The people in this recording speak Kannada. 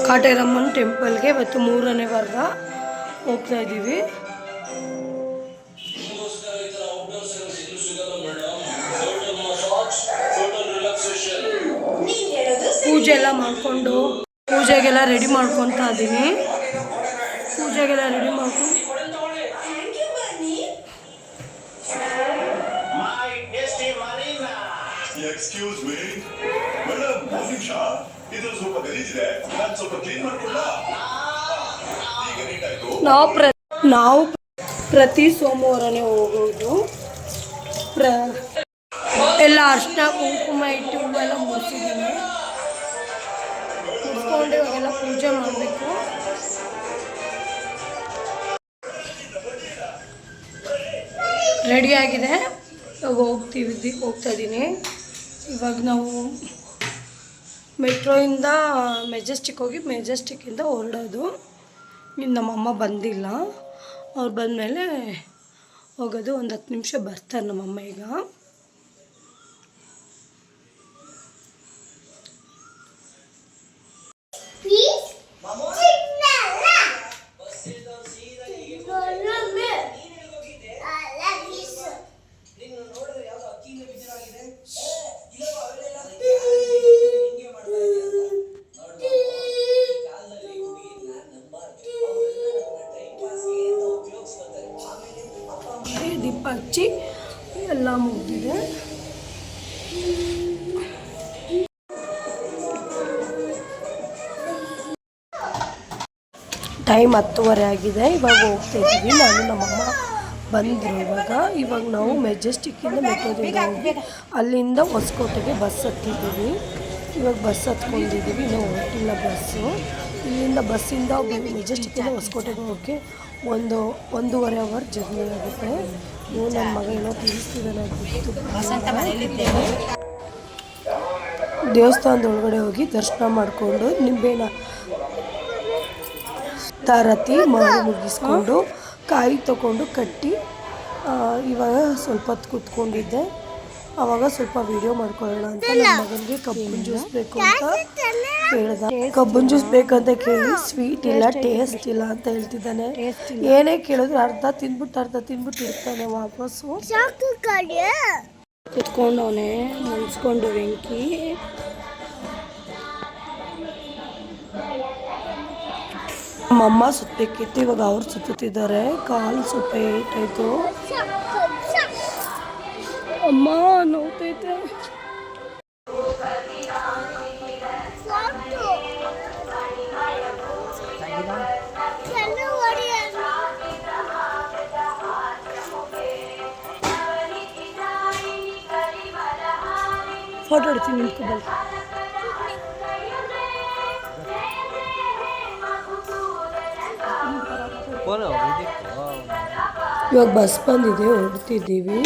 ಕಾಟೇರಮ್ಮನ ಟೆಂಪಲ್ಗೆ ಇವತ್ತು 3ನೇ ವಾರ ಹೋಗ್ತಾ ಇದ್ದೀವಿ. ಪೂಜೆ ಎಲ್ಲ ಮಾಡಿಕೊಂಡು ಪೂಜೆಗೆಲ್ಲ ರೆಡಿ ಮಾಡ್ಕೊತಾ ಇದ್ದೀನಿ. ಪೂಜೆಗೆಲ್ಲ ರೆಡಿ ಮಾಡ್ಕೊಂಡು ಎಕ್ಸ್ಕ್ಯೂಸ್ ಮೀ ಮೇಡಮ್, ಒಂದು ನಿಮಿಷ, ಇದು ಸ್ವಲ್ಪ ಗಲೀಜಿದೆ, ನಾನು ಸ್ವಲ್ಪ ಕ್ಲೀನ್ ಮಾಡ್ಕೊಳ್ಳಾ? ಈಗ ನೀಟ್ ಆಯ್ತು. ನಾವು ಪ್ರತಿ ಸೋಮವಾರನೇ ಹೋಗೋದು. ಎಲ್ಲ ಅರ್ಶಿನ ಕುಂಕುಮ ಇಟ್ಟು ಹೂವೆಲ್ಲ ಮುಗಿಸಿದ್ದೀನಿ. ಮುಗಿಸ್ಕೊಂಡು ಇವಾಗೆಲ್ಲ ಪೂಜೆ ಮಾಡಬೇಕು. ರೆಡಿಯಾಗಿದೆ, ಇವಾಗ ಹೋಗ್ತಾ ಇದ್ದೀನಿ. ಇವಾಗ ನಾವು ಮೆಟ್ರೋಯಿಂದ ಮೆಜೆಸ್ಟಿಕ್ ಹೋಗಿ ಮೆಜೆಸ್ಟಿಕ್ಕಿಂದ ಹೊರಡೋದು. ಇನ್ನು ನಮ್ಮಮ್ಮ ಬಂದಿಲ್ಲ, ಅವ್ರು ಬಂದಮೇಲೆ ಹೋಗೋದು. ಒಂದು 10 ನಿಮಿಷ ಬರ್ತಾರೆ ನಮ್ಮಮ್ಮ. ಈಗ ದೀಪ ಹಚ್ಚಿ ಎಲ್ಲ ಮುಗಿದಿದೆ. ಟೈಮ್ 10:30 ಆಗಿದೆ. ಇವಾಗ ಹೋಗ್ತಾ ಇದ್ದೀವಿ. ನಾನು ನಮ್ಮಮ್ಮ ಬಂದರು. ಇವಾಗ ನಾವು ಮೆಜೆಸ್ಟಿಕ್ಕಿಂದ ಮೆಟ್ರೋದಿಂದ ಹೋಗಿ ಅಲ್ಲಿಂದ ಹೊಸಕೋಟೆಗೆ ಬಸ್ ಹತ್ತಿದ್ದೀವಿ. ಇವಾಗ ಬಸ್ ಹತ್ಕೊಂಡಿದ್ದೀವಿ, ಇನ್ನೂ ಹೊರಟಿಲ್ಲ ಬಸ್ಸು. ಇಲ್ಲಿಂದ ಬಸ್ಸಿಂದ ಮೆಜೆಸ್ಟಿಕ್ಕಿಂದ ಹೊಸಕೋಟೆಗೆ ಹೋಗಿ 1.5 ಅವರ್ ಜರ್ನಿ ಆಗುತ್ತೆ. ನನ್ನ ಮಗ ಏನೋ ತಿಳಿಸ್ತಿದ್ದಾನೆ. ದೇವಸ್ಥಾನದ ಒಳಗಡೆ ಹೋಗಿ ದರ್ಶನ ಮಾಡಿಕೊಂಡು ನಿಂಬೆನ ತಾರತಿ ಮಾಡಿ ಮುಗಿಸ್ಕೊಂಡು ಕಾಯಿ ತೊಗೊಂಡು ಕಟ್ಟಿ ಇವಾಗ ಸ್ವಲ್ಪ ಹೊತ್ತು ಕೂತ್ಕೊಂಡಿದ್ದೆ. ಆವಾಗ ಸ್ವಲ್ಪ ವಿಡಿಯೋ ಮಾಡ್ಕೊಳ್ಳೋಣ ಅಂತ ನನ್ನ ಮಗನಿಗೆ ಕಬ್ಬಿನ ಜ್ಯೂಸ್ ಬೇಕು ಅಂತ ಕೇಳಿದ. ಕಬ್ಬಿನ ಜ್ಯೂಸ್ ಬೇಕಂತ ಕೇಳಿ ಸ್ವೀಟ್ ಇಲ್ಲ, ಟೇಸ್ಟ್ ಇಲ್ಲ ಅಂತ ಹೇಳ್ತಿದ್ದಾನೆ. ಏನೇ ಕೇಳಿದ್ರು ಅರ್ಧ ತಿಂದ್ಬಿಟ್ಟು ಇರ್ತಾನೆ ವಾಪಸ್ಸು. ಕುತ್ಕೊಂಡವನೆ ಮುನ್ಸ್ಕೊಂಡು ವೆಂಕಿ. ನಮ್ಮಮ್ಮ ಸುತ್ತಬೇಕಿತ್ತು, ಇವಾಗ ಅವ್ರು ಸುತ್ತಿದ್ದಾರೆ. ಕಾಲು ಸ್ವಲ್ಪ ಏಟಾಯಿತು. ಅಮ್ಮ ನೋವ್ತೈತೆ. ಫೋಟೋ ಹೊಡ್ತೀನಿ ನಿಂತ್ಕೊಬಲ್ಲ. ಇವಾಗ ಬಸ್ ಬಂದಿದೆ, ಹೊರಡ್ತಿದ್ದೀವಿ.